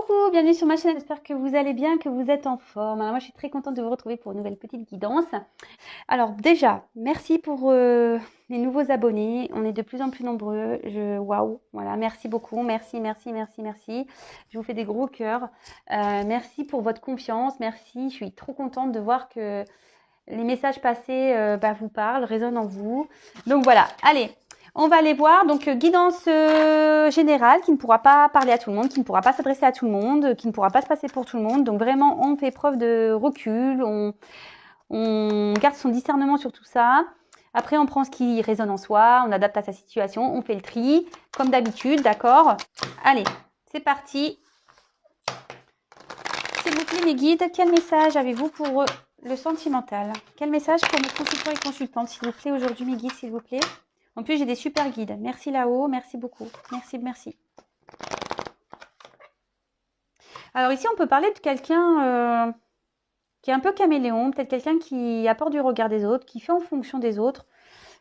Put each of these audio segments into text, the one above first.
Coucou, bienvenue sur ma chaîne, j'espère que vous allez bien, que vous êtes en forme. Alors moi je suis très contente de vous retrouver pour une nouvelle petite guidance. Alors déjà, merci pour les nouveaux abonnés, on est de plus en plus nombreux, waouh, voilà, merci beaucoup, merci. Je vous fais des gros cœurs, merci pour votre confiance, merci, je suis trop contente de voir que les messages passés vous parlent, résonnent en vous. Donc voilà, allez. On va aller voir, donc guidance générale qui ne pourra pas parler à tout le monde, qui ne pourra pas s'adresser à tout le monde, qui ne pourra pas se passer pour tout le monde. Donc vraiment, on fait preuve de recul, on garde son discernement sur tout ça. Après, on prend ce qui résonne en soi, on adapte à sa situation, on fait le tri, comme d'habitude, d'accord? Allez, c'est parti. S'il vous plaît, mes guides, quel message avez-vous pour le sentimental? Quel message pour mes consultants et consultantes, s'il vous plaît, aujourd'hui, mes guides, s'il vous plaît? En plus, j'ai des super guides. Merci là-haut, merci beaucoup. Merci. Alors ici, on peut parler de quelqu'un qui est un peu caméléon, peut-être quelqu'un qui apporte du regard des autres, qui fait en fonction des autres.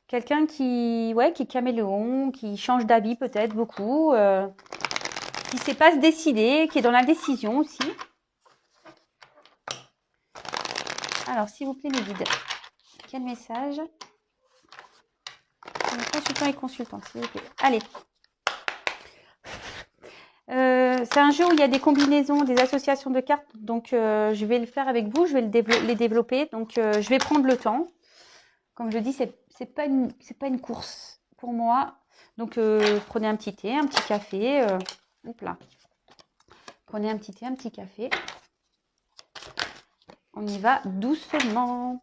Quelqu'un qui est caméléon, qui change d'avis peut-être beaucoup, qui ne sait pas se décider, qui est dans l'indécision aussi. Alors, s'il vous plaît, mes guides, quel message? Consultants et consultantes, s'il vous plaît. Allez. C'est un jeu où il y a des combinaisons, des associations de cartes. Donc, je vais le faire avec vous. Je vais les développer. Donc, je vais prendre le temps. Comme je dis, c'est pas une course pour moi. Donc, prenez un petit thé, un petit café. Hop là. Prenez un petit thé, un petit café. On y va doucement.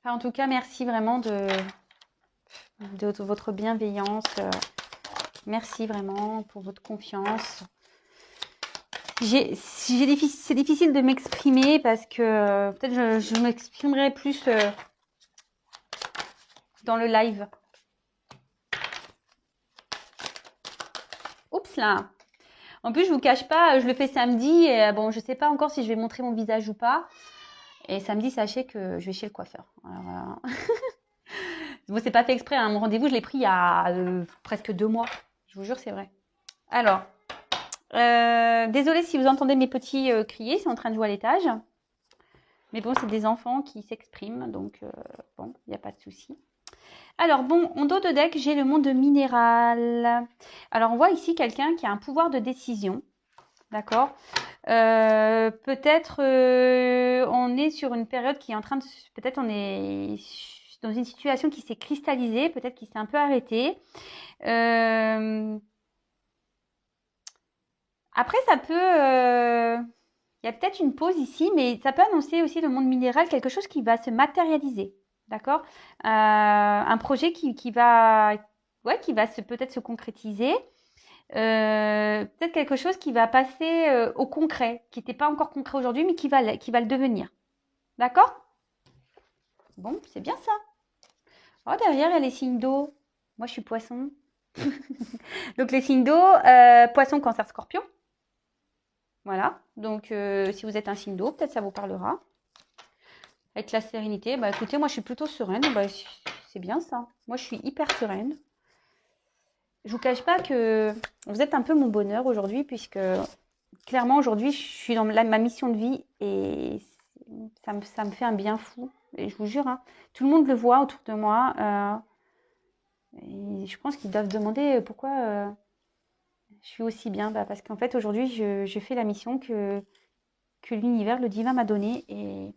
Enfin, en tout cas, merci vraiment de votre bienveillance. Merci vraiment pour votre confiance. C'est difficile de m'exprimer parce que peut-être je m'exprimerai plus dans le live. Oups là. En plus, je vous cache pas, je le fais samedi et bon, je sais pas encore si je vais montrer mon visage ou pas. Et samedi, sachez que je vais chez le coiffeur. Alors, voilà. Bon, c'est pas fait exprès, hein. Mon rendez-vous, je l'ai pris il y a presque 2 mois. Je vous jure, c'est vrai. Alors, désolée si vous entendez mes petits crier, c'est en train de jouer à l'étage. Mais bon, c'est des enfants qui s'expriment, donc bon, il n'y a pas de souci. Alors bon, en dos de deck, j'ai le monde minéral. Alors on voit ici quelqu'un qui a un pouvoir de décision, d'accord? Peut-être on est sur une période qui est en train de... Peut-être on est dans une situation qui s'est cristallisée, peut-être qui s'est un peu arrêtée. Après, ça peut... Il y a peut-être une pause ici, mais ça peut annoncer aussi le monde minéral, quelque chose qui va se matérialiser. D'accord? Un projet qui va peut-être se concrétiser. Peut-être quelque chose qui va passer au concret, qui n'était pas encore concret aujourd'hui, mais qui va le devenir. D'accord? Bon, c'est bien ça. Oh, derrière, il y a les signes d'eau. Moi, je suis poisson. Donc, les signes d'eau, poisson, cancer, scorpion. Voilà. Donc, si vous êtes un signe d'eau, peut-être ça vous parlera. Avec la sérénité, bah écoutez, moi je suis plutôt sereine, bah, c'est bien ça. Moi je suis hyper sereine. Je vous cache pas que vous êtes un peu mon bonheur aujourd'hui, puisque clairement aujourd'hui je suis dans ma mission de vie et ça me fait un bien fou. Et je vous jure, hein, tout le monde le voit autour de moi. Et je pense qu'ils doivent demander pourquoi je suis aussi bien. Bah, parce qu'en fait aujourd'hui je fais la mission que l'univers, le divin m'a donnée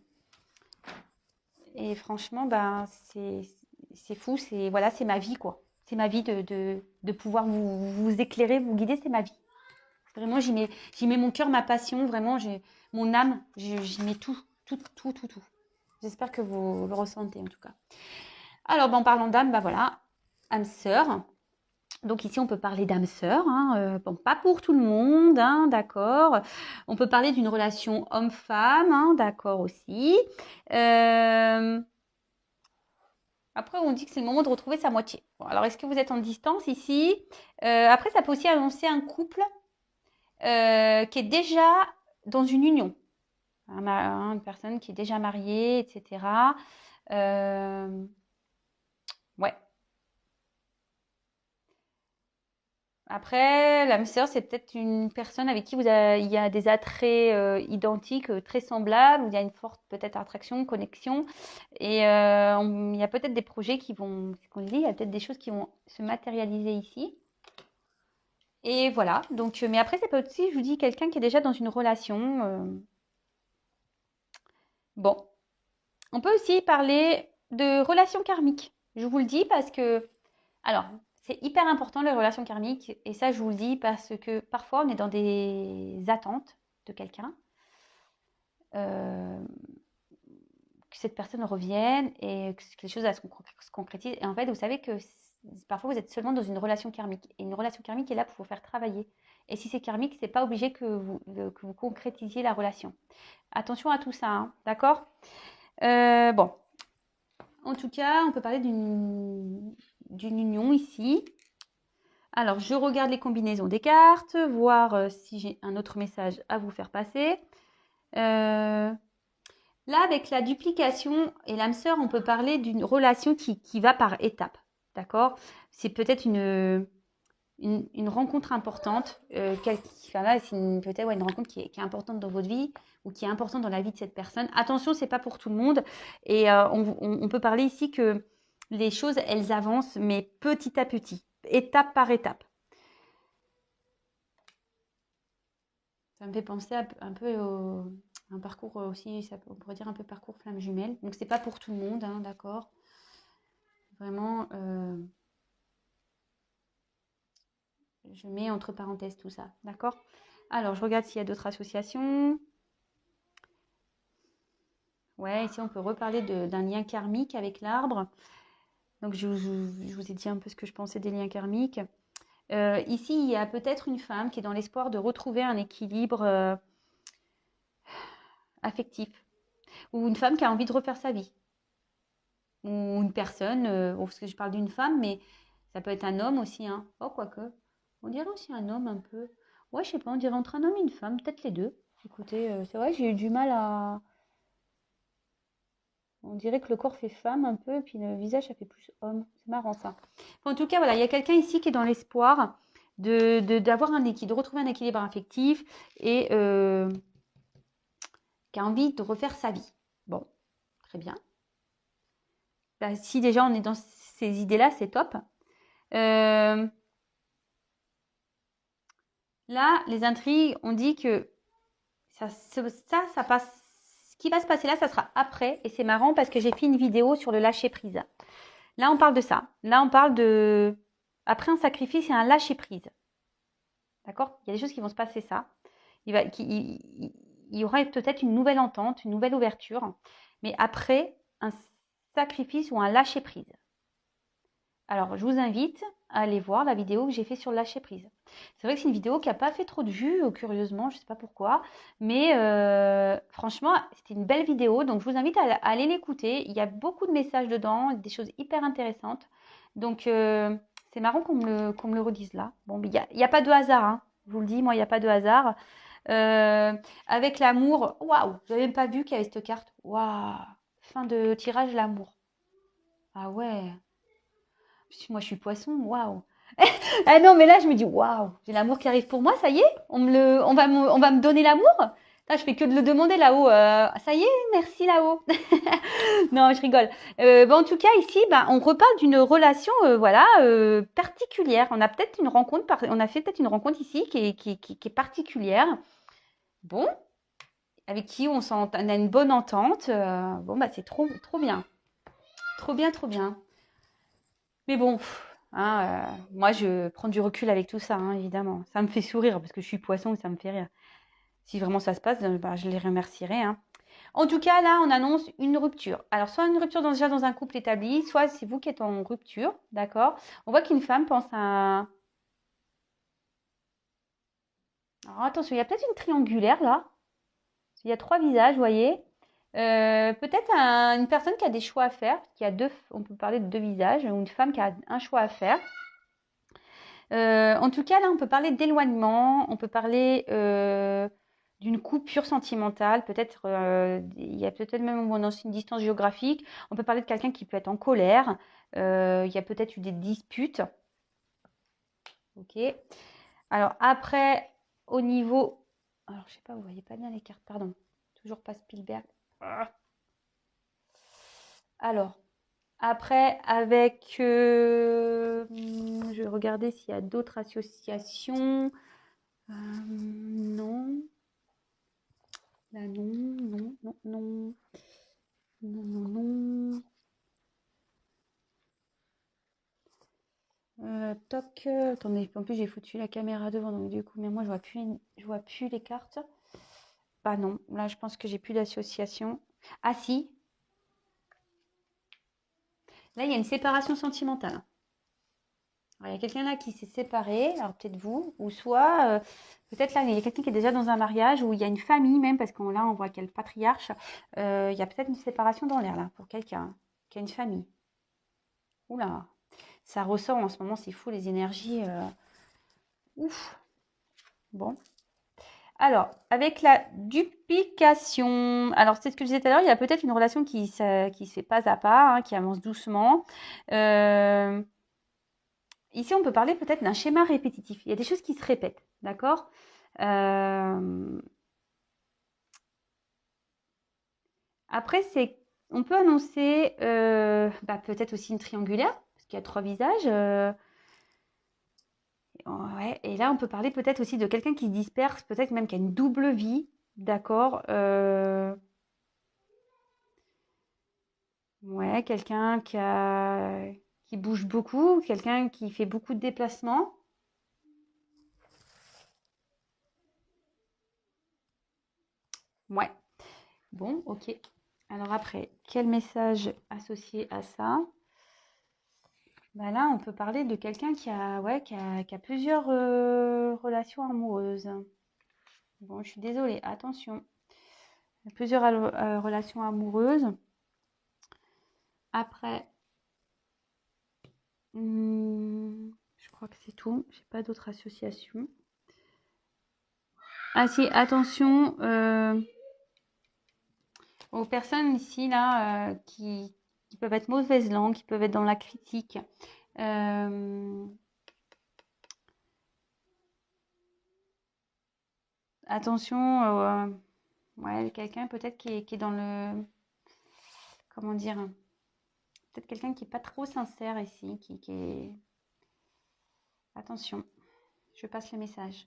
et franchement, ben, c'est fou, c'est voilà, c'est ma vie, quoi. C'est ma vie de pouvoir vous éclairer, vous guider, c'est ma vie. Vraiment, j'y mets mon cœur, ma passion, vraiment, mon âme, j'y mets tout. J'espère que vous le ressentez, en tout cas. Alors, ben, en parlant d'âme, ben voilà, âme sœur. Donc ici, on peut parler d'âme sœur, hein, bon, pas pour tout le monde, hein, d'accord. On peut parler d'une relation homme-femme, hein, d'accord aussi. Après, on dit que c'est le moment de retrouver sa moitié. Bon, alors, est-ce que vous êtes en distance ici? Après, ça peut aussi annoncer un couple qui est déjà dans une union. Une personne qui est déjà mariée, etc. Ouais. Après, l'âme sœur, c'est peut-être une personne avec qui il y a des attraits identiques, très semblables, où il y a une forte peut-être attraction, connexion. Et il y a peut-être des projets qui vont, ce qu'on dit, il y a peut-être des choses qui vont se matérialiser ici. Et voilà. Donc, mais après, c'est peut aussi, je vous dis, quelqu'un qui est déjà dans une relation. Bon, on peut aussi parler de relations karmiques. Je vous le dis parce que, alors, c'est hyper important les relations karmiques. Et ça, je vous le dis parce que parfois, on est dans des attentes de quelqu'un. Que cette personne revienne et que les choses se concrétisent. Et en fait, vous savez que parfois, vous êtes seulement dans une relation karmique. Et une relation karmique est là pour vous faire travailler. Et si c'est karmique, c'est pas obligé que vous concrétisiez la relation. Attention à tout ça, hein, d'accord? Bon, en tout cas, on peut parler d'une union ici. Alors, je regarde les combinaisons des cartes, voir si j'ai un autre message à vous faire passer. Là, avec la duplication et l'âme sœur, on peut parler d'une relation qui va par étapes. D'accord? C'est peut-être une rencontre importante. Là, c'est peut-être une rencontre qui est importante dans votre vie ou qui est importante dans la vie de cette personne. Attention, c'est pas pour tout le monde. Et on peut parler ici que les choses, elles avancent, mais petit à petit, étape par étape. Ça me fait penser un peu un parcours aussi, on pourrait dire un peu parcours flamme jumelle. Donc, c'est pas pour tout le monde, hein, d'accord? Vraiment, je mets entre parenthèses tout ça, d'accord? Alors, je regarde s'il y a d'autres associations. Ouais, ici, on peut reparler d'un lien karmique avec l'arbre. Donc, je vous ai dit un peu ce que je pensais des liens karmiques. Ici, il y a peut-être une femme qui est dans l'espoir de retrouver un équilibre affectif. Ou une femme qui a envie de refaire sa vie. Ou une personne, parce que je parle d'une femme, mais ça peut être un homme aussi, hein. Oh, quoique. On dirait aussi un homme un peu. Ouais, je sais pas, on dirait entre un homme et une femme, peut-être les deux. Écoutez, c'est vrai, j'ai eu du mal à. On dirait que le corps fait femme un peu, et puis le visage, ça fait plus homme. C'est marrant ça. Enfin, en tout cas, voilà, il y a quelqu'un ici qui est dans l'espoir d'avoir de retrouver un équilibre affectif et qui a envie de refaire sa vie. Bon, très bien. Bah, si déjà on est dans ces idées-là, c'est top. Là, les intrigues, on dit que ça passe. Ce qui va se passer là, ça sera après. Et c'est marrant parce que j'ai fait une vidéo sur le lâcher prise. Là, on parle de ça. Là, on parle de. Après un sacrifice, il y a un lâcher prise. D'accord? Il y a des choses qui vont se passer ça. Il y aura peut-être une nouvelle entente, une nouvelle ouverture. Mais après, un sacrifice ou un lâcher prise. Alors, je vous invite à aller voir la vidéo que j'ai fait sur le lâcher prise. C'est vrai que c'est une vidéo qui n'a pas fait trop de vues, curieusement, je ne sais pas pourquoi. Mais franchement, c'était une belle vidéo. Donc, je vous invite à aller l'écouter. Il y a beaucoup de messages dedans, des choses hyper intéressantes. Donc, c'est marrant qu'on me le redise là. Bon, mais il n'y a pas de hasard, hein. Je vous le dis, moi, il n'y a pas de hasard. Avec l'amour, waouh, je n'avais même pas vu qu'il y avait cette carte. Waouh, fin de tirage, l'amour. Ah ouais. Moi, je suis poisson, waouh. Ah non, mais là, je me dis, waouh, j'ai l'amour qui arrive pour moi, ça y est, on va me donner l'amour. Là, je fais que de le demander là-haut. Ça y est, merci là-haut. Non, je rigole. En tout cas, ici, on reparle d'une relation, voilà, particulière. On a peut-être une rencontre, on a fait peut-être une rencontre ici qui est particulière. Bon, avec qui on a une bonne entente. Bon, c'est trop, trop bien. Trop bien, trop bien. Mais bon, hein, moi, je prends du recul avec tout ça, hein, évidemment. Ça me fait sourire parce que je suis poisson et ça me fait rire. Si vraiment ça se passe, je les remercierai, hein. En tout cas, là, on annonce une rupture. Alors, soit une rupture déjà dans un couple établi, soit c'est vous qui êtes en rupture, d'accord? On voit qu'une femme pense à. Alors, attention, il y a peut-être une triangulaire là. Il y a 3 visages, vous voyez. Peut-être une personne qui a des choix à faire, on peut parler de 2 visages, ou une femme qui a un choix à faire. En tout cas, là, on peut parler d'éloignement, on peut parler d'une coupure sentimentale. Peut-être, il y a peut-être même bon, dans une distance géographique. On peut parler de quelqu'un qui peut être en colère. Il y a peut-être eu des disputes. Ok. Alors après, au niveau... Alors, je sais pas, vous voyez pas bien les cartes, pardon. Toujours pas Spielberg. Ah. Alors, après, avec... je vais regarder s'il y a d'autres associations. Non. Là, non, non, non, non. Non, non, non. Toc. Attendez, en plus j'ai foutu la caméra devant, donc du coup, mais moi je vois plus les cartes. Bah non, là je pense que j'ai plus d'association. Ah si, là il y a une séparation sentimentale. Alors, il y a quelqu'un là qui s'est séparé, alors peut-être vous, ou soit peut-être là il y a quelqu'un qui est déjà dans un mariage, ou il y a une famille même, parce qu'on là on voit qu'il y a le patriarche. Il y a peut-être une séparation dans l'air là, pour quelqu'un qui a une famille. Oula, ça ressort en ce moment, c'est fou les énergies. Ouf, bon. Alors, avec la duplication, alors c'est ce que je disais tout à l'heure, il y a peut-être une relation qui se fait pas à pas, hein, qui avance doucement. Euh, ici, on peut parler peut-être d'un schéma répétitif. Il y a des choses qui se répètent, d'accord. Euh, après, on peut annoncer peut-être aussi une triangulaire, parce qu'il y a 3 visages. Ouais, et là, on peut parler peut-être aussi de quelqu'un qui se disperse, peut-être même qui a une double vie, d'accord. Ouais, quelqu'un qui bouge beaucoup, quelqu'un qui fait beaucoup de déplacements. Ouais, bon, ok. Alors après, quel message associé à ça? Bah là, on peut parler de quelqu'un qui a plusieurs relations amoureuses. Bon, je suis désolée, attention. Plusieurs relations amoureuses. Après, je crois que c'est tout. J'ai pas d'autres associations. Ah si, attention aux personnes ici là qui peuvent être mauvaise langue, qui peuvent être dans la critique. Attention, ouais, quelqu'un peut-être qui est dans le, comment dire, peut-être quelqu'un qui est pas trop sincère ici, qui est... Attention, je passe le message.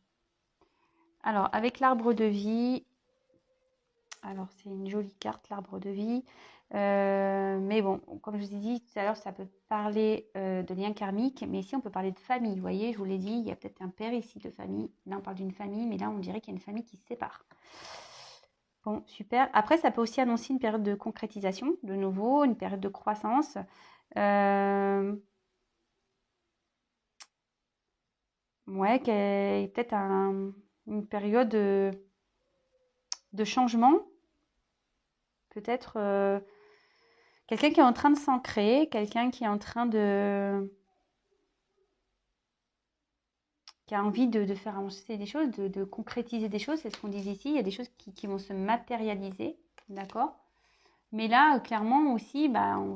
Alors, avec l'arbre de vie, alors c'est une jolie carte, l'arbre de vie. Mais bon, comme je vous ai dit tout à l'heure, ça peut parler de liens karmiques, mais ici on peut parler de famille. Vous voyez, je vous l'ai dit, il y a peut-être un père ici de famille. Là, on parle d'une famille, mais là, on dirait qu'il y a une famille qui se sépare. Bon, super. Après, ça peut aussi annoncer une période de concrétisation, de nouveau, une période de croissance. Ouais, peut-être une période de changement. Peut-être quelqu'un qui est en train de s'ancrer, quelqu'un qui est en train qui a envie de faire avancer des choses, de concrétiser des choses. C'est ce qu'on dit ici. Il y a des choses qui vont se matérialiser, d'accord? Mais là, clairement aussi,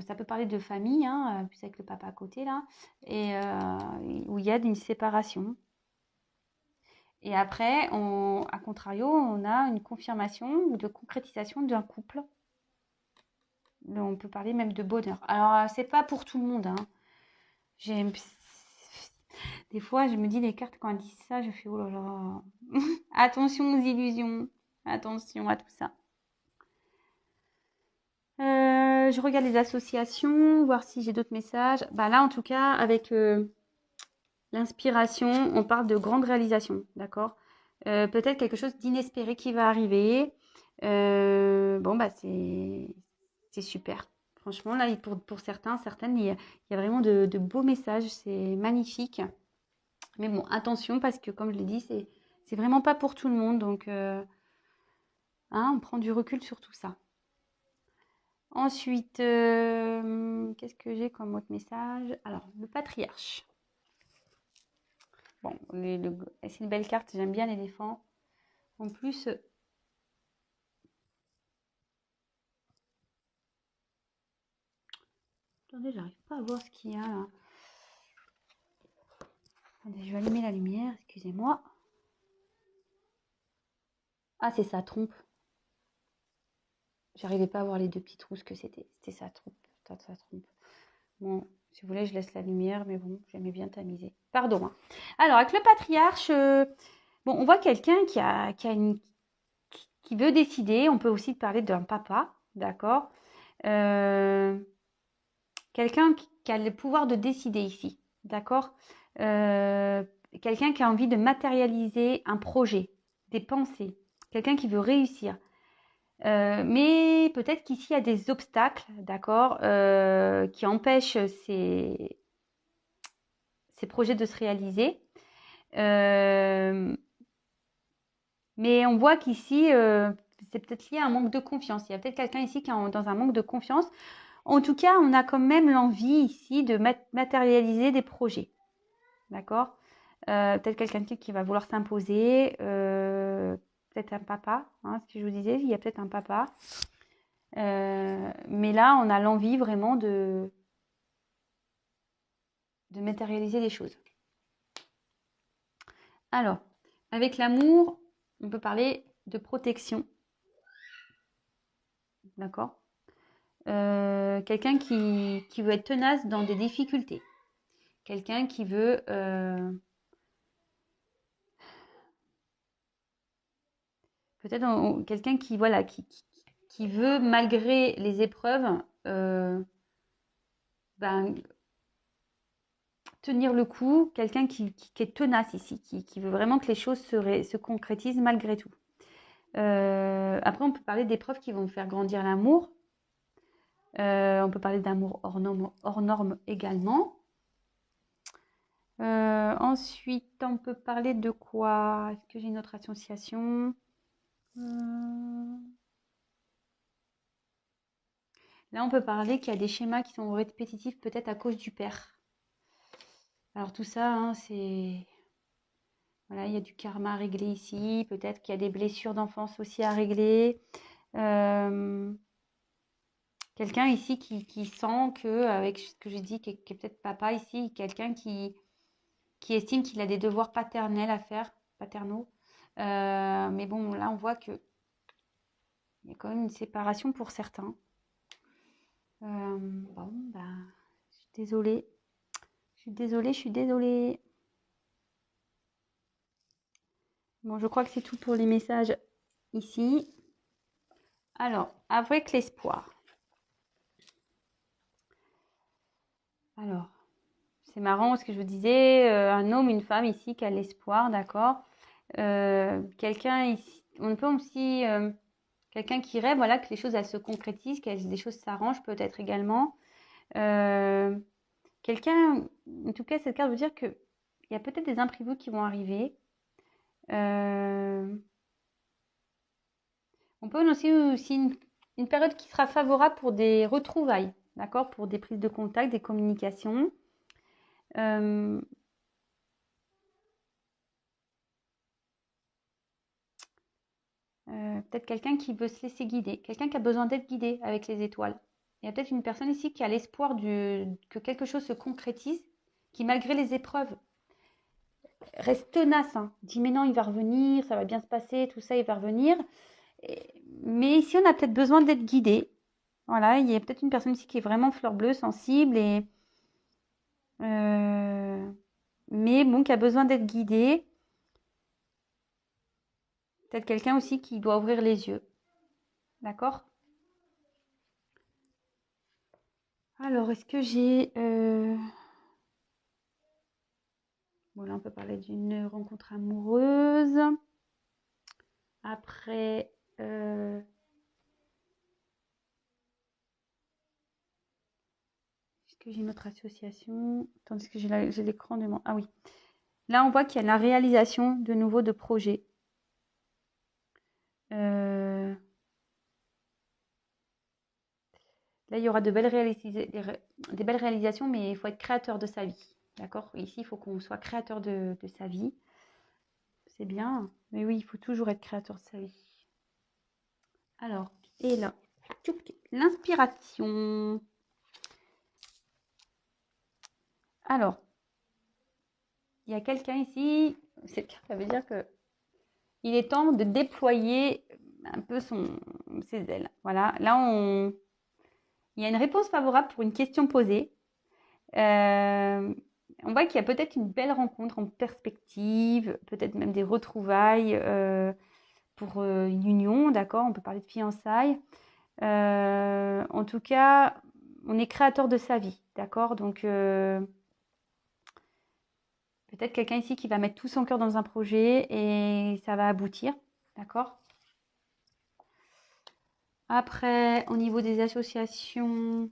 ça peut parler de famille, hein, plus avec le papa à côté là, et où il y a une séparation. Et après, à contrario, on a une confirmation ou de concrétisation d'un couple. On peut parler même de bonheur. Alors, c'est pas pour tout le monde, hein. J'aime. Des fois, je me dis, les cartes, quand elles disent ça, je fais, oh là là. Attention aux illusions. Attention à tout ça. Je regarde les associations, voir si j'ai d'autres messages. Là, en tout cas, avec l'inspiration, on parle de grandes réalisations, d'accord? Peut-être quelque chose d'inespéré qui va arriver. C'est super. Franchement, là, pour certains, certaines, il y a vraiment de beaux messages. C'est magnifique. Mais bon, attention, parce que comme je l'ai dit, c'est vraiment pas pour tout le monde. Donc, on prend du recul sur tout ça. Ensuite, qu'est-ce que j'ai comme autre message? Alors, le patriarche. Bon, c'est une belle carte, j'aime bien l'éléphant. En plus, Attendez, j'arrive pas à voir ce qu'il y a là. Attendez, je vais allumer la lumière, excusez-moi. Ah, c'est sa trompe. J'arrivais pas à voir les deux petits trous, ce que c'était. C'était sa trompe. Sa trompe. Bon, si vous voulez, je laisse la lumière, mais bon, j'aimais bien tamiser. Pardon. Hein. Alors, avec le patriarche, bon, on voit quelqu'un qui veut décider. On peut aussi parler d'un papa, d'accord. Quelqu'un qui a le pouvoir de décider ici, d'accord. Quelqu'un qui a envie de matérialiser un projet, des pensées. Quelqu'un qui veut réussir. Mais peut-être qu'ici, il y a des obstacles, d'accord, qui empêchent ces projets de se réaliser. Mais on voit qu'ici, c'est peut-être lié à un manque de confiance. Il y a peut-être quelqu'un ici qui est dans un manque de confiance. En tout cas, on a quand même l'envie ici de matérialiser des projets. D'accord. Peut-être quelqu'un qui va vouloir s'imposer. Peut-être un papa. Hein, ce que je vous disais, il y a peut-être un papa. Mais là, on a l'envie vraiment de matérialiser les choses. Alors, avec l'amour, on peut parler de protection. D'accord. Quelqu'un qui veut être tenace dans des difficultés. Quelqu'un qui veut... peut-être quelqu'un qui, voilà, qui veut, malgré les épreuves, tenir le coup. Quelqu'un qui est tenace ici, qui veut vraiment que les choses se concrétisent malgré tout. Après, on peut parler d'épreuves qui vont faire grandir l'amour. On peut parler d'amour hors norme également. Ensuite, on peut parler de quoi? Est-ce que j'ai une autre association? Là, on peut parler qu'il y a des schémas qui sont répétitifs, peut-être à cause du père. Alors tout ça, hein, c'est... Voilà, il y a du karma à régler ici. Peut-être qu'il y a des blessures d'enfance aussi à régler. Quelqu'un ici qui sent que, avec ce que j'ai dit, qui est peut-être papa ici, quelqu'un qui estime qu'il a des devoirs paternels à faire, paternaux. Mais bon, là, on voit que il y a quand même une séparation pour certains. Bon, bah, je suis désolée. Je suis désolée. Bon, je crois que c'est tout pour les messages ici. Alors, avec l'espoir. Alors, c'est marrant parce que je vous disais, un homme, une femme ici qui a l'espoir, d'accord. Quelqu'un ici, on peut aussi, quelqu'un qui rêve, voilà, que les choses elles se concrétisent, que les choses s'arrangent peut-être également. Quelqu'un, en tout cas, cette carte veut dire qu'il y a peut-être des imprévus qui vont arriver. On peut aussi une période qui sera favorable pour des retrouvailles, d'accord, pour des prises de contact, des communications. Peut-être quelqu'un qui veut se laisser guider, quelqu'un qui a besoin d'être guidé avec les étoiles. Il y a peut-être une personne ici qui a l'espoir que quelque chose se concrétise, qui malgré les épreuves reste tenace, hein, dit mais non, il va revenir, ça va bien se passer, tout ça, il va revenir. Mais ici, on a peut-être besoin d'être guidé. Voilà, il y a peut-être une personne ici qui est vraiment fleur bleue, sensible, mais bon, qui a besoin d'être guidé. Peut-être quelqu'un aussi qui doit ouvrir les yeux. D'accord? Alors, est-ce que j'ai... Bon, là, on peut parler d'une rencontre amoureuse. Après... Est-ce que j'ai une autre association? Attendez, est-ce que j'ai l'écran de moi? Ah oui. Là, on voit qu'il y a la réalisation de nouveau de projets. Là, il y aura des belles réalisations, mais il faut être créateur de sa vie. D'accord? Ici, il faut qu'on soit créateur de sa vie. C'est bien. Mais oui, il faut toujours être créateur de sa vie. Alors, et là, l'inspiration. Alors, il y a quelqu'un ici, cette carte, ça veut dire que il est temps de déployer un peu ses ailes. Voilà, là, il y a une réponse favorable pour une question posée. On voit qu'il y a peut-être une belle rencontre en perspective, peut-être même des retrouvailles pour une union, d'accord? On peut parler de fiançailles. En tout cas, on est créateur de sa vie, d'accord? Donc, peut-être quelqu'un ici qui va mettre tout son cœur dans un projet et ça va aboutir, d'accord? Après, au niveau des associations,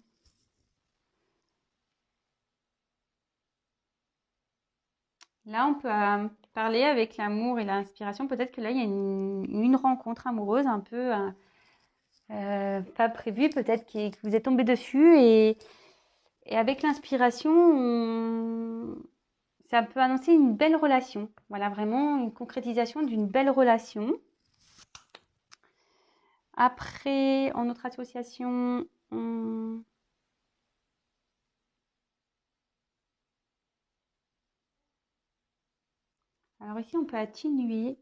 là, on peut parler avec l'amour et l'inspiration. Peut-être que là, il y a une rencontre amoureuse un peu pas prévue, peut-être que vous êtes tombé dessus et avec l'inspiration, ça peut annoncer une belle relation. Voilà, vraiment une concrétisation d'une belle relation. Après, en autre association, alors ici, on peut atténuer.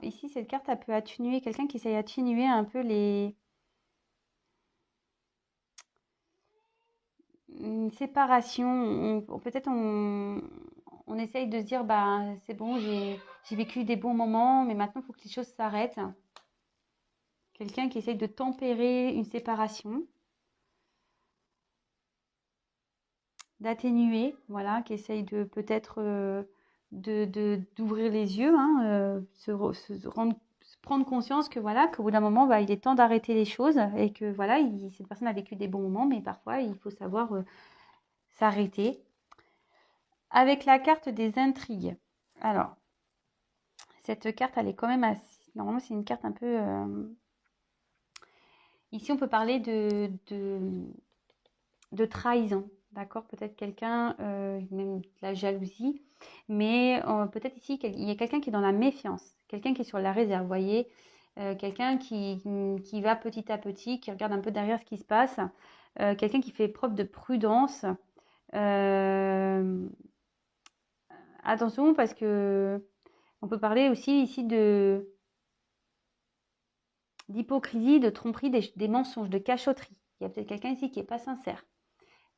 Ici, cette carte, elle peut atténuer quelqu'un qui essaye d'atténuer un peu une séparation. Peut-être on essaye de se dire, bah, c'est bon, j'ai vécu des bons moments, mais maintenant, il faut que les choses s'arrêtent. Quelqu'un qui essaye de tempérer une séparation, d'atténuer, voilà, qui essaye de peut-être d'ouvrir les yeux, hein, se prendre conscience que voilà, qu'au bout d'un moment, bah, il est temps d'arrêter les choses et que voilà, cette personne a vécu des bons moments, mais parfois il faut savoir s'arrêter. Avec la carte des intrigues. Alors, cette carte, elle est quand même assez... Normalement, c'est une carte un peu... Ici, on peut parler de trahison. D'accord? Peut-être quelqu'un, même de la jalousie. Mais peut-être ici, il y a quelqu'un qui est dans la méfiance. Quelqu'un qui est sur la réserve, vous voyez? Quelqu'un qui va petit à petit, qui regarde un peu derrière ce qui se passe. Quelqu'un qui fait preuve de prudence. Attention parce que on peut parler aussi ici d'hypocrisie, de tromperie, des mensonges, de cachotterie. Il y a peut-être quelqu'un ici qui n'est pas sincère.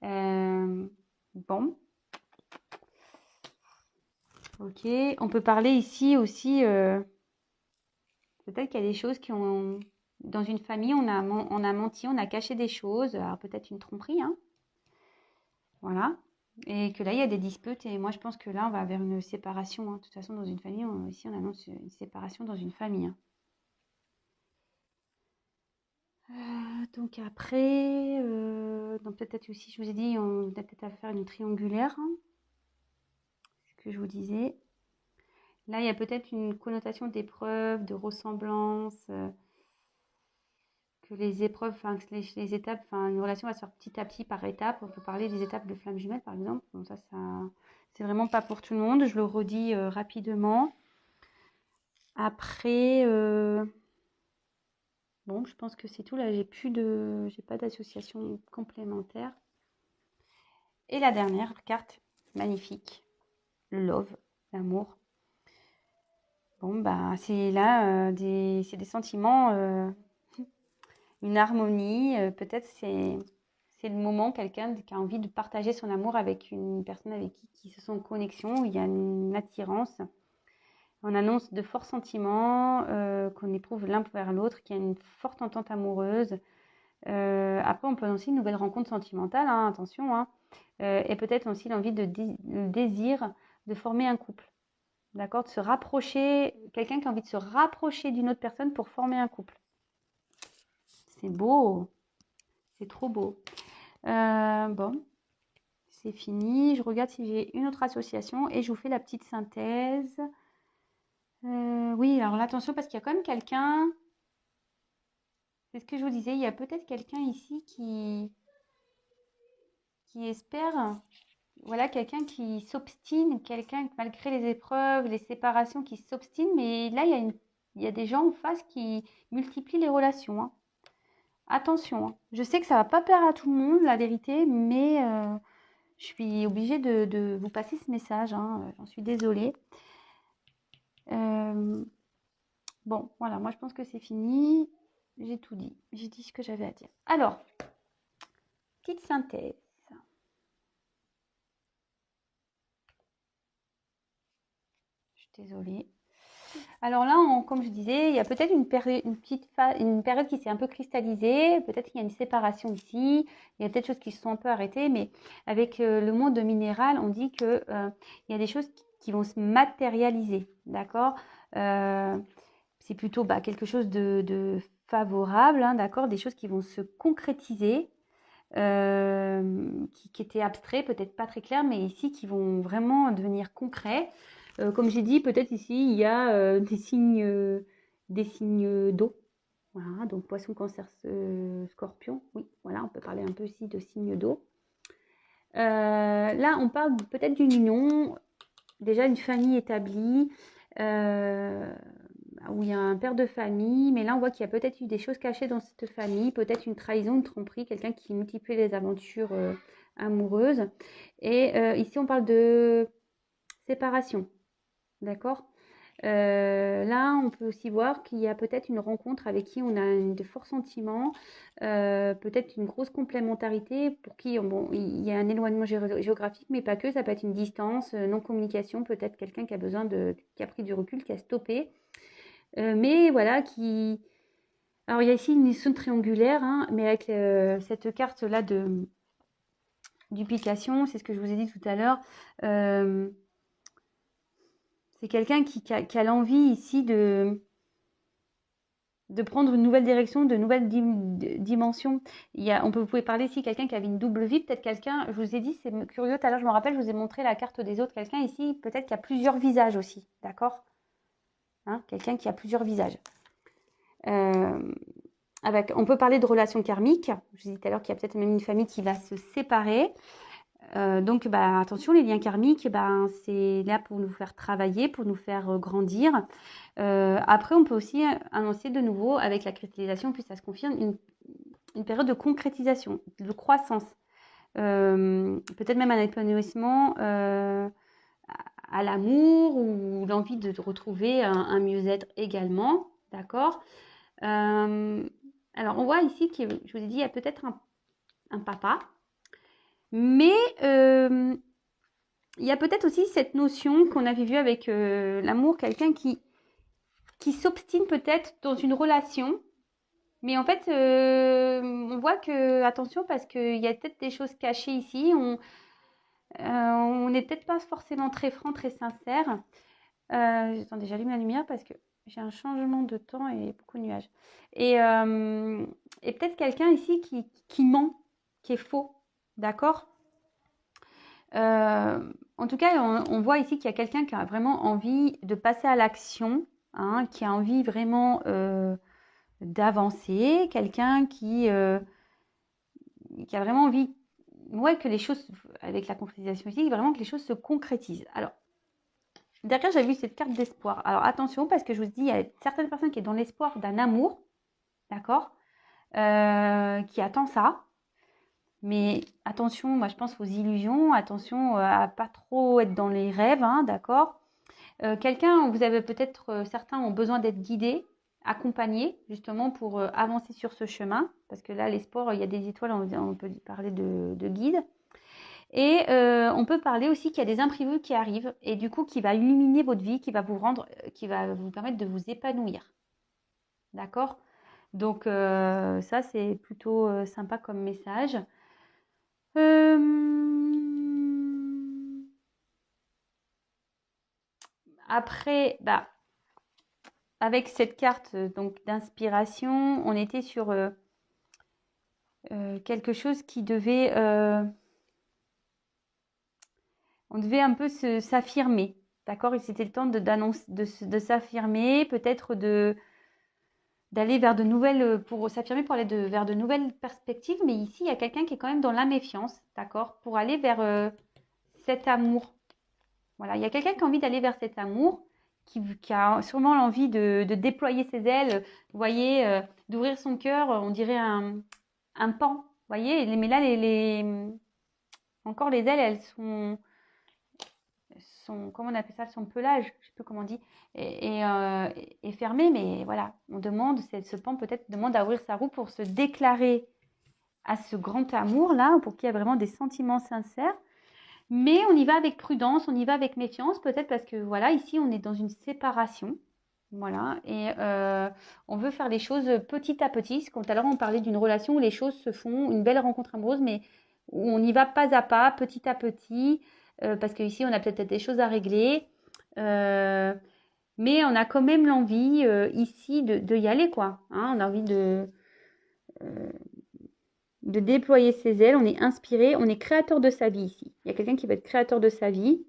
Bon. Ok. On peut parler ici aussi, peut-être qu'il y a des choses qui ont... Dans une famille, on a menti, on a caché des choses. Alors peut-être une tromperie, hein. Voilà. Et que là, il y a des disputes. Et moi, je pense que là, on va vers une séparation, hein. De toute façon, dans une famille, ici, on annonce une séparation dans une famille, hein. Donc après, donc peut-être aussi, je vous ai dit, on a peut-être à faire une triangulaire, hein, ce que je vous disais. Là, il y a peut-être une connotation d'épreuve, de ressemblance, que les épreuves, enfin, que les étapes, enfin, une relation va se faire petit à petit par étapes. On peut parler des étapes de flamme jumelle, par exemple. Bon, ça, c'est vraiment pas pour tout le monde. Je le redis rapidement. Après, bon, je pense que c'est tout. Là, j'ai pas d'association complémentaire. Et la dernière carte, magnifique, le love, l'amour. Bon, bah, c'est là, c'est des sentiments, une harmonie. Peut-être c'est le moment, quelqu'un qui a envie de partager son amour avec une personne avec qui se sent en connexion, où il y a une attirance. On annonce de forts sentiments, qu'on éprouve l'un vers l'autre, qu'il y a une forte entente amoureuse. Après, on peut annoncer une nouvelle rencontre sentimentale, hein, attention, hein. Et peut-être aussi le désir de former un couple. D'accord? De se rapprocher, quelqu'un qui a envie de se rapprocher d'une autre personne pour former un couple. C'est beau, c'est trop beau. Bon, c'est fini. Je regarde si j'ai une autre association et je vous fais la petite synthèse. Oui, alors là, attention parce qu'il y a quand même quelqu'un, c'est ce que je vous disais, il y a peut-être quelqu'un ici qui espère, voilà, quelqu'un qui s'obstine, quelqu'un malgré les épreuves, les séparations, qui s'obstine, mais là, il y a des gens en face qui multiplient les relations, hein. Attention, hein. Je sais que ça va pas plaire à tout le monde, la vérité, mais je suis obligée de vous passer ce message, hein. J'en suis désolée. Euh, bon, voilà, moi je pense que c'est fini. J'ai tout dit. J'ai dit ce que j'avais à dire. Alors, petite synthèse. Je suis désolée. Alors là, comme je disais, il y a peut-être une période qui s'est un peu cristallisée. Peut-être qu'il y a une séparation ici. Il y a peut-être des choses qui se sont un peu arrêtées. Mais avec le monde minéral, on dit que il y a des choses qui vont se matérialiser. D'accord. C'est plutôt quelque chose de favorable. Hein, d'accord. Des choses qui vont se concrétiser. Qui étaient abstraits, peut-être pas très clairs, mais ici qui vont vraiment devenir concrets. Comme j'ai dit, peut-être ici il y a des signes d'eau. Voilà, donc poisson, cancer, scorpion. Oui, voilà, on peut parler un peu aussi de signes d'eau. Là, on parle peut-être d'une union, déjà une famille établie, où il y a un père de famille, mais là on voit qu'il y a peut-être eu des choses cachées dans cette famille, peut-être une trahison, une tromperie, quelqu'un qui multiplie les aventures amoureuses. Et ici on parle de séparation, d'accord. Là, on peut aussi voir qu'il y a peut-être une rencontre avec qui on a de forts sentiments, peut-être une grosse complémentarité pour qui bon, il y a un éloignement géographique, mais pas que, ça peut être une distance, non-communication, peut-être quelqu'un qui a qui a pris du recul, qui a stoppé, mais voilà, qui... Alors, il y a ici une zone triangulaire, hein, mais avec cette carte-là de duplication, c'est ce que je vous ai dit tout à l'heure. C'est quelqu'un qui a l'envie ici de prendre une nouvelle direction, de nouvelles dimensions. Vous pouvez parler ici quelqu'un qui avait une double vie, peut-être quelqu'un, je vous ai dit, c'est curieux, tout à l'heure je me rappelle, je vous ai montré la carte des autres, quelqu'un ici, peut-être qui a plusieurs visages aussi, d'accord, hein, quelqu'un qui a plusieurs visages. On peut parler de relations karmiques, je vous ai dit tout à l'heure qu'il y a peut-être même une famille qui va se séparer. Donc, attention, les liens karmiques, c'est là pour nous faire travailler, pour nous faire grandir. Après, on peut aussi annoncer de nouveau, avec la cristallisation, puis ça se confirme, une période de concrétisation, de croissance. Peut-être même un épanouissement à l'amour ou l'envie de retrouver un mieux-être également. D'accord. Alors, on voit ici que, je vous ai dit, il y a peut-être un papa. Mais il y a peut-être aussi cette notion qu'on avait vue avec l'amour, quelqu'un qui s'obstine peut-être dans une relation. Mais en fait, on voit que, attention, parce qu'il y a peut-être des choses cachées ici. On n'est peut-être pas forcément très franc, très sincère. Attendez, j'allume la lumière parce que j'ai un changement de temps et beaucoup de nuages. Et peut-être quelqu'un ici qui ment, qui est faux. D'accord. En tout cas, on voit ici qu'il y a quelqu'un qui a vraiment envie de passer à l'action, hein, qui a envie vraiment d'avancer, quelqu'un qui a vraiment envie, ouais, que les choses, avec la concrétisation ici, vraiment que les choses se concrétisent. Alors, derrière, j'ai vu cette carte d'espoir. Alors, attention, parce que je vous dis, il y a certaines personnes qui sont dans l'espoir d'un amour, d'accord, qui attend ça. Mais attention, moi je pense aux illusions, attention à pas trop être dans les rêves, hein, d'accord. Quelqu'un, vous avez peut-être, certains ont besoin d'être guidés, accompagnés, justement pour avancer sur ce chemin. Parce que là, l'espoir, il y a des étoiles, on peut parler de guide. Et on peut parler aussi qu'il y a des imprévus qui arrivent et du coup qui va illuminer votre vie, qui va vous permettre de vous épanouir. D'accord. Donc ça, c'est plutôt sympa comme message. Après, avec cette carte donc d'inspiration, on était sur quelque chose qui devait, on devait un peu s'affirmer, d'accord. Et c'était le temps de s'affirmer, peut-être d'aller vers de nouvelles, pour s'affirmer, pour aller vers de nouvelles perspectives. Mais ici, il y a quelqu'un qui est quand même dans la méfiance, d'accord, pour aller vers cet amour. Voilà, il y a quelqu'un qui a envie d'aller vers cet amour, qui a sûrement l'envie de déployer ses ailes, vous voyez, d'ouvrir son cœur, on dirait un pan, vous voyez, mais là, encore les ailes, elles sont, comment on appelle ça, son pelage, je sais plus comment on dit, est fermé, mais voilà, on demande, ce pan peut-être demande à ouvrir sa roue pour se déclarer à ce grand amour-là, pour qu'il y ait vraiment des sentiments sincères. Mais on y va avec prudence, on y va avec méfiance, peut-être parce que voilà, ici on est dans une séparation, voilà, et on veut faire les choses petit à petit. Comme tout à l'heure on parlait d'une relation où les choses se font, une belle rencontre amoureuse, mais où on y va pas à pas, petit à petit, parce qu'ici on a peut-être des choses à régler, mais on a quand même l'envie ici de y aller, quoi. Hein, on a envie de déployer ses ailes, on est inspiré, on est créateur de sa vie ici. Il y a quelqu'un qui va être créateur de sa vie,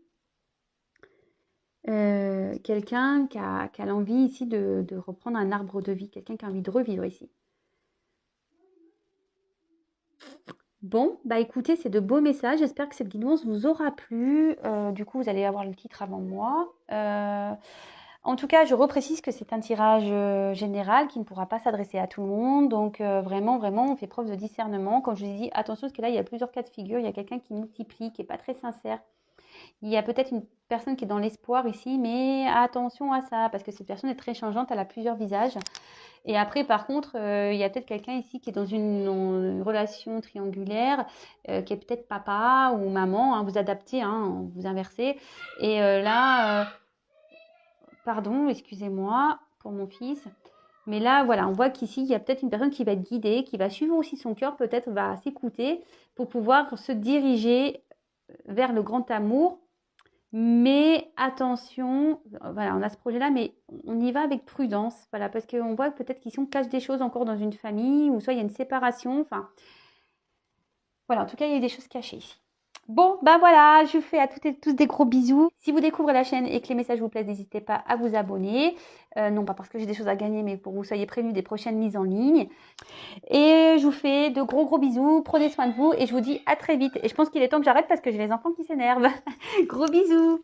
quelqu'un qui a l'envie ici de reprendre un arbre de vie, quelqu'un qui a envie de revivre ici. Bon, bah écoutez, c'est de beaux messages, j'espère que cette guidance vous aura plu. Du coup, vous allez avoir le titre avant moi. En tout cas, je reprécise que c'est un tirage général qui ne pourra pas s'adresser à tout le monde. Donc, vraiment, on fait preuve de discernement. Comme je vous ai dit, attention, parce que là, il y a plusieurs cas de figure. Il y a quelqu'un qui multiplie, qui n'est pas très sincère. Il y a peut-être une personne qui est dans l'espoir ici, mais attention à ça, parce que cette personne est très changeante, elle a plusieurs visages. Et après, par contre, il y a peut-être quelqu'un ici qui est dans une relation triangulaire, qui est peut-être papa ou maman. Hein, vous adaptez, hein, vous inversez. Et là... Pardon, excusez-moi pour mon fils. Mais là, voilà, on voit qu'ici, il y a peut-être une personne qui va être guidée, qui va suivre aussi son cœur, peut-être va s'écouter pour pouvoir se diriger vers le grand amour. Mais attention, voilà, on a ce projet-là, mais on y va avec prudence, voilà, parce qu'on voit peut-être qu'ici, on cache des choses encore dans une famille, ou soit il y a une séparation, enfin, voilà, en tout cas, il y a des choses cachées ici. Bon, ben voilà, je vous fais à toutes et tous des gros bisous. Si vous découvrez la chaîne et que les messages vous plaisent, n'hésitez pas à vous abonner. Non pas parce que j'ai des choses à gagner, mais pour que vous soyez prévenus des prochaines mises en ligne. Et je vous fais de gros bisous. Prenez soin de vous et je vous dis à très vite. Et je pense qu'il est temps que j'arrête parce que j'ai les enfants qui s'énervent. Gros bisous.